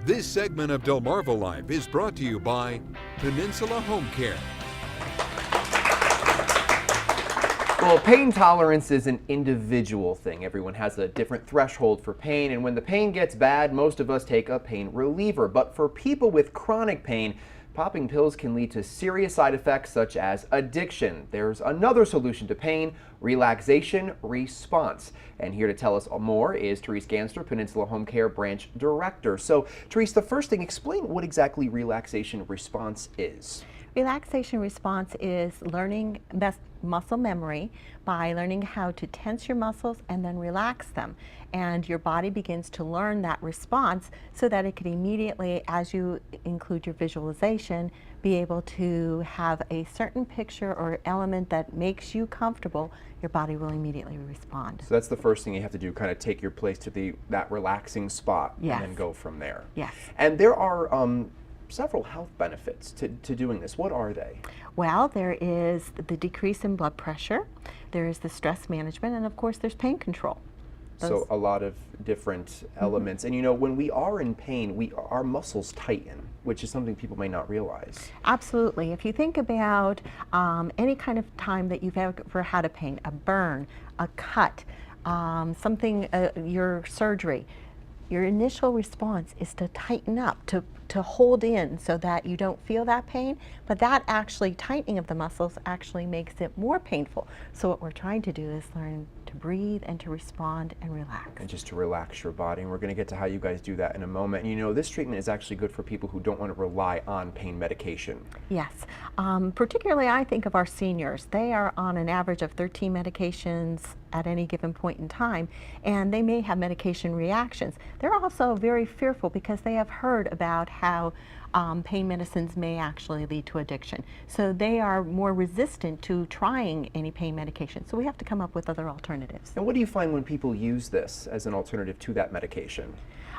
This segment of Delmarva Life is brought to you by Peninsula Home Care. Well, pain tolerance is an individual thing. Everyone has a different threshold for pain, and when the pain gets bad, most of us take a pain reliever. But for people with chronic pain, popping pills can lead to serious side effects such as addiction. There's another solution to pain: relaxation response. And here to tell us more is Therese Ganster, Peninsula Home Care Branch Director. So, Therese, the first thing, explain what exactly relaxation response is. Relaxation response is learning muscle memory by learning how to tense your muscles and then relax them. And your body begins to learn that response so that it can immediately, as you include your visualization, be able to have a certain picture or element that makes you comfortable. Your body will immediately respond. So that's the first thing you have to do, kind of take your place to that relaxing spot. Yes. And then go from there. Yes. And there are several health benefits to doing this. What are they? Well, there is the decrease in blood pressure, there is the stress management, and of course there's pain control. So a lot of different elements. And you know, when we are in pain, our muscles tighten, which is something people may not realize. Absolutely. If you think about any kind of time that you've ever had a pain, a burn, a cut, your surgery, your initial response is to tighten up, to hold in so that you don't feel that pain, but that actually tightening of the muscles actually makes it more painful. So what we're trying to do is learn to breathe and to respond and relax. And just to relax your body, and we're going to get to how you guys do that in a moment. And you know, this treatment is actually good for people who don't want to rely on pain medication. Yes, particularly I think of our seniors. They are on an average of 13 medications at any given point in time, and they may have medication reactions. They're also very fearful because they have heard about how pain medicines may actually lead to addiction. So they are more resistant to trying any pain medication. So we have to come up with other alternatives. And what do you find when people use this as an alternative to that medication?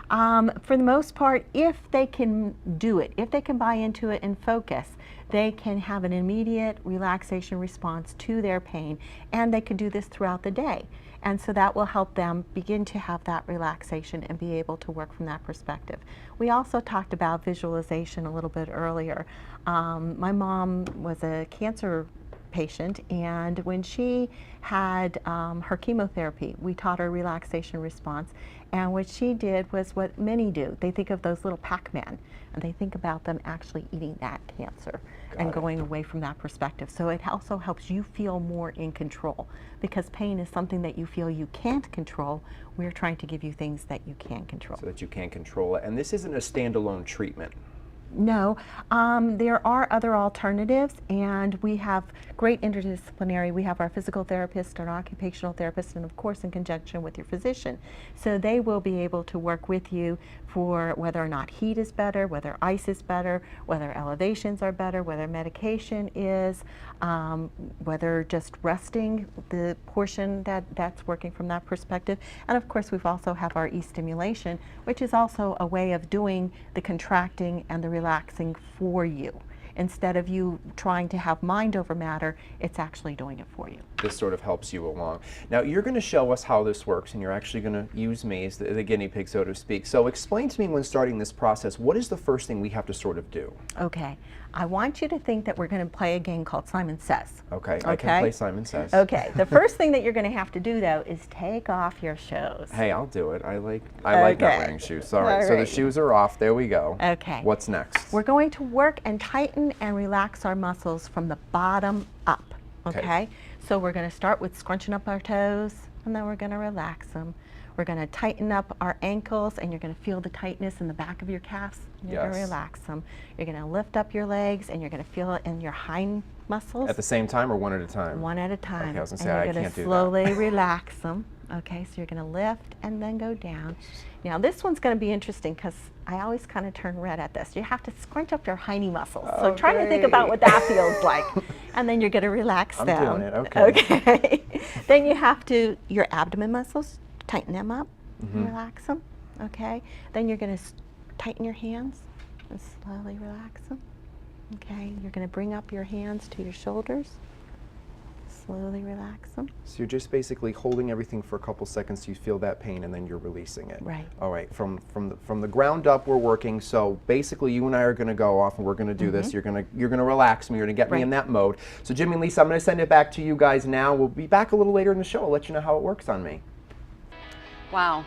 For the most part, if they can do it, if they can buy into it and focus, they can have an immediate relaxation response to their pain, and they can do this throughout the day. And so that will help them begin to have that relaxation and be able to work from that perspective. We also talked about visualization a little bit earlier. My mom was a cancer patient, and when she had her chemotherapy, we taught her relaxation response. And what she did was what many do. They think of those little Pac-Man, and they think about them actually eating that cancer and going away from that perspective. So it also helps you feel more in control, because pain is something that you feel you can't control. We're trying to give you things that you can control. So that you can control it. And this isn't a standalone treatment. No, there are other alternatives, and we have great interdisciplinary. We have our physical therapist, our occupational therapist, and of course in conjunction with your physician. So they will be able to work with you for whether or not heat is better, whether ice is better, whether elevations are better, whether medication is, whether just resting the portion that's working from that perspective. And of course we've also have our e-stimulation, which is also a way of doing the contracting and the relaxing for you. Instead of you trying to have mind over matter, it's actually doing it for you. This sort of helps you along. Now, you're going to show us how this works, and you're actually going to use me as the guinea pig, so to speak. So explain to me, when starting this process, what is the first thing we have to sort of do? Okay. I want you to think that we're going to play a game called Simon Says. Okay, I can play Simon Says. Okay. The first thing that you're going to have to do, though, is take off your shoes. Hey, I'll do it. I like not wearing shoes. All right, so the shoes are off. There we go. Okay. What's next? We're going to work and tighten and relax our muscles from the bottom up. Okay? So we're going to start with scrunching up our toes, and then we're going to relax them. We're going to tighten up our ankles, and you're going to feel the tightness in the back of your calves. And you're going to relax them. You're going to lift up your legs, and you're going to feel it in your hind muscles. At the same time or one at a time? One at a time. Okay, I was going to say, I can't do that. And you're going to slowly relax them. Okay, so you're going to lift and then go down. Now this one's going to be interesting because I always kind of turn red at this. You have to scrunch up your hiney muscles. So try to think about what that feels like. And then you're going to relax them. I'm doing it, okay. Okay. Then you have to, your abdomen muscles, tighten them up, relax them. Okay. Then you're going to tighten your hands and slowly relax them. Okay. You're going to bring up your hands to your shoulders. slowly relax them. So you're just basically holding everything for a couple seconds so you feel that pain, and then you're releasing it. Right. All right, from the ground up we're working, so basically you and I are going to go off and we're going to do this. You're going to relax me, you're going to get me in that mode. So Jimmy and Lisa, I'm going to send it back to you guys now. We'll be back a little later in the show. I'll let you know how it works on me. Wow.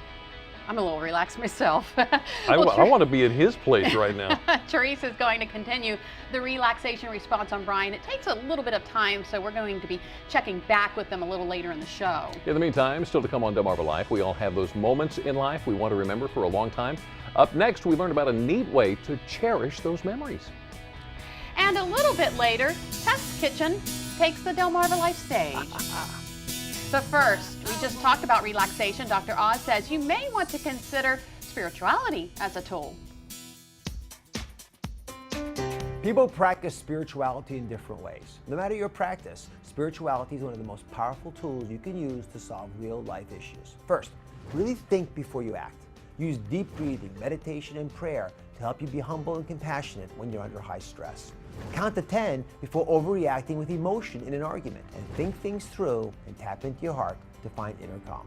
I'm a little relaxed myself. I want to be in his place right now. Therese is going to continue the relaxation response on Brian. It takes a little bit of time, so we're going to be checking back with them a little later in the show. In the meantime, still to come on Delmarva Life, we all have those moments in life we want to remember for a long time. Up next, we learn about a neat way to cherish those memories. And a little bit later, Test Kitchen takes the Delmarva Life stage. But first, we just talked about relaxation. Dr. Oz says you may want to consider spirituality as a tool. People practice spirituality in different ways. No matter your practice, spirituality is one of the most powerful tools you can use to solve real life issues. First, really think before you act. Use deep breathing, meditation, and prayer to help you be humble and compassionate when you're under high stress. Count to 10 before overreacting with emotion in an argument, and think things through and tap into your heart to find inner calm.